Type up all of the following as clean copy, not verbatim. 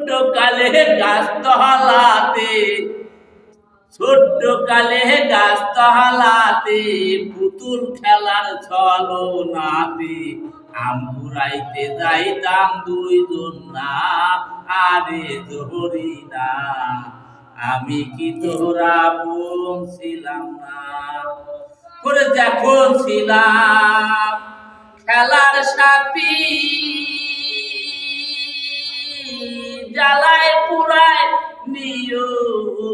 ছোট্ট কালে গাছতলাতে, ছোট্ট কালে গাছতলাতে পুতুল খেলার ছলনাতে আম কুড়াইতে যাইতাম দুইজন না, আরে ধরি না আমি কি তোরা বোন ছিলাম না। করে যখন ছিলাম খেলার সাথী, জ্বালায় পুরায় নিয়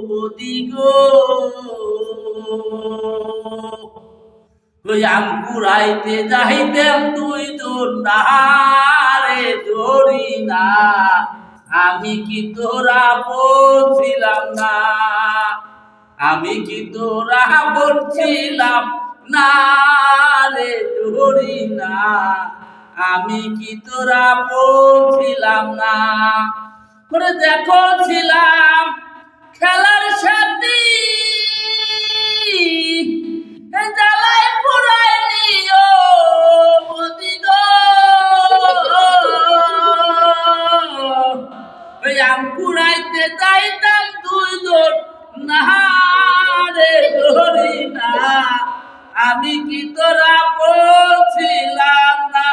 বদি গো, আম কুড়াইতে যাইতাম দুইজন না, রে ধরি না আমি কি তোরা বলছিলাম না, আমি কি তোরা বলছিলাম না, রে ধরি না আমি কি তোরা বলছিলাম না। করে দেখো ছিলাম খেলার সাথী, জ্বালায় পুরায় নিও বদি গো, আম কুড়াইতে যাইতাম দুইজন না, রে ধরি না আমি কি তোরা বলছিলাম না,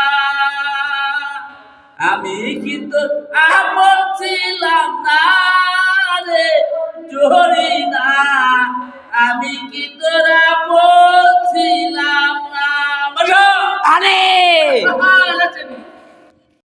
আমি কি তোরা বলছিলাম না।